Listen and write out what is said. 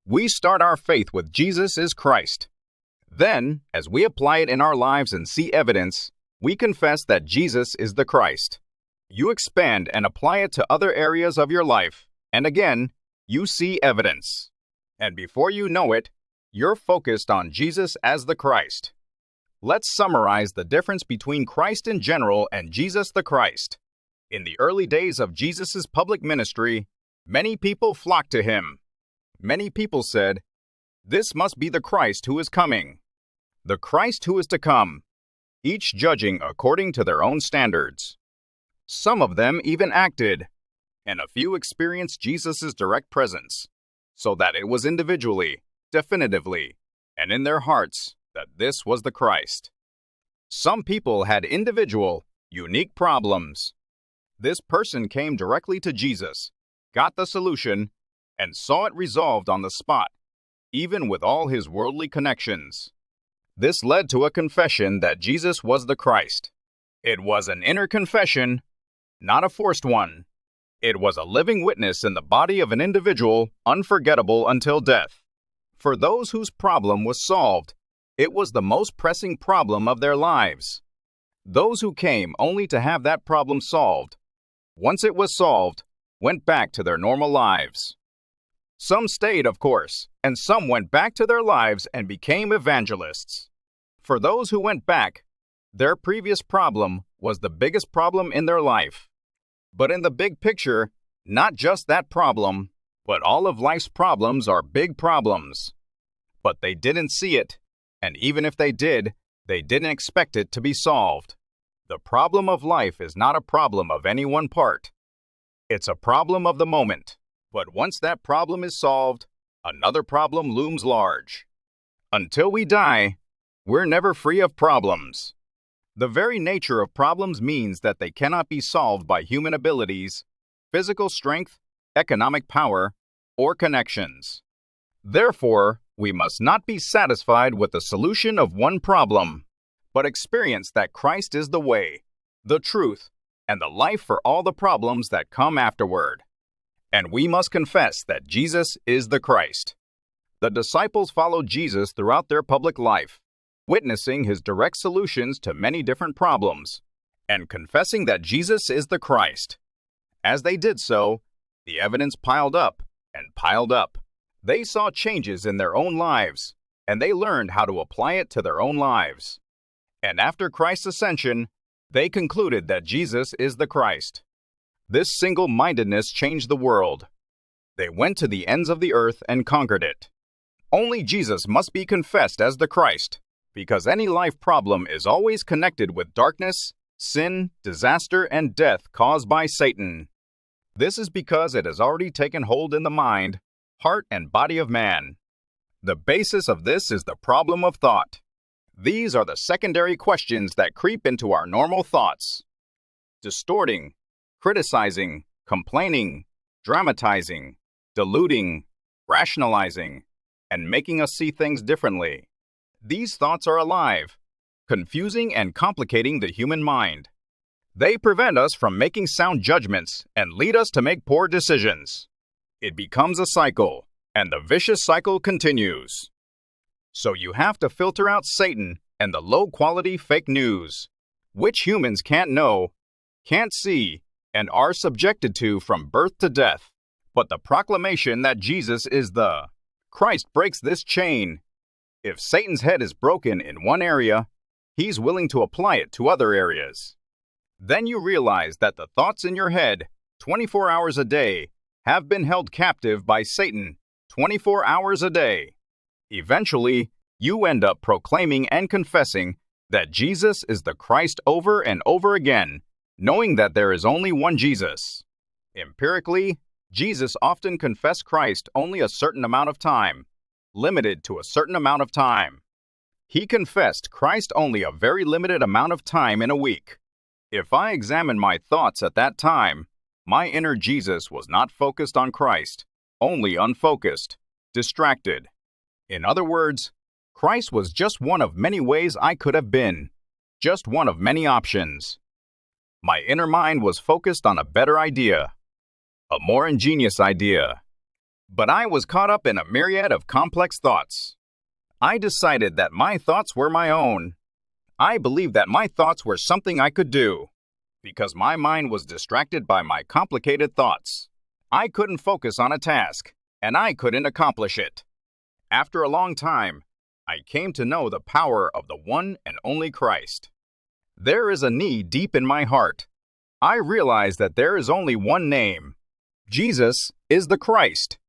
We start our faith with Jesus is Christ. Then, as we apply it in our lives and see evidence, we confess that Jesus is the Christ. You expand and apply it to other areas of your life, and again, you see evidence. And before you know it, you're focused on Jesus as the Christ. Let's summarize the difference between Christ in general and Jesus the Christ. In the early days of Jesus' public ministry, many people flocked to him. Many people said, "This must be the Christ who is coming." The Christ who is to come, each judging according to their own standards. Some of them even acted, and a few experienced Jesus' direct presence, so that it was individually, definitively, and in their hearts that this was the Christ. Some people had individual, unique problems. This person came directly to Jesus, got the solution, and saw it resolved on the spot, even with all his worldly connections. This led to a confession that Jesus was the Christ. It was an inner confession, not a forced one. It was a living witness in the body of an individual, unforgettable until death. For those whose problem was solved, it was the most pressing problem of their lives. Those who came only to have that problem solved, once it was solved, went back to their normal lives. Some stayed, of course, and some went back to their lives and became evangelists. For those who went back, their previous problem was the biggest problem in their life. But in the big picture, not just that problem, but all of life's problems are big problems. But they didn't see it, and even if they did, they didn't expect it to be solved. The problem of life is not a problem of any one part. It's a problem of the moment. But once that problem is solved, another problem looms large. Until we die, we're never free of problems. The very nature of problems means that they cannot be solved by human abilities, physical strength, economic power, or connections. Therefore, we must not be satisfied with the solution of one problem, but experience that Christ is the way, the truth, and the life for all the problems that come afterward. And we must confess that Jesus is the Christ. The disciples followed Jesus throughout their public life, witnessing his direct solutions to many different problems, and confessing that Jesus is the Christ. As they did so, the evidence piled up and piled up. They saw changes in their own lives, and they learned how to apply it to their own lives. And after Christ's ascension, they concluded that Jesus is the Christ. This single-mindedness changed the world. They went to the ends of the earth and conquered it. Only Jesus must be confessed as the Christ, because any life problem is always connected with darkness, sin, disaster, and death caused by Satan. This is because it has already taken hold in the mind, heart, and body of man. The basis of this is the problem of thought. These are the secondary questions that creep into our normal thoughts, distorting, criticizing, complaining, dramatizing, diluting, rationalizing, and making us see things differently. These thoughts are alive, confusing and complicating the human mind. They prevent us from making sound judgments and lead us to make poor decisions. It becomes a cycle, and the vicious cycle continues. So you have to filter out Satan and the low-quality fake news, which humans can't know, can't see, and are subjected to from birth to death. But the proclamation that Jesus is the Christ breaks this chain. If Satan's head is broken in one area, he's willing to apply it to other areas. Then you realize that the thoughts in your head, 24 hours a day, have been held captive by Satan 24 hours a day. Eventually, you end up proclaiming and confessing that Jesus is the Christ over and over again, knowing that there is only one Jesus. Empirically, Jesus often confessed Christ only a certain amount of time, limited to a certain amount of time. He confessed Christ only a very limited amount of time in a week. If I examine my thoughts at that time, my inner Jesus was not focused on Christ, only unfocused, distracted. In other words, Christ was just one of many ways I could have been, just one of many options. My inner mind was focused on a better idea, a more ingenious idea. But I was caught up in a myriad of complex thoughts. I decided that my thoughts were my own. I believed that my thoughts were something I could do. Because my mind was distracted by my complicated thoughts, I couldn't focus on a task, and I couldn't accomplish it. After a long time, I came to know the power of the one and only Christ. There is a need deep in my heart. I realize that there is only one name. Jesus is the Christ.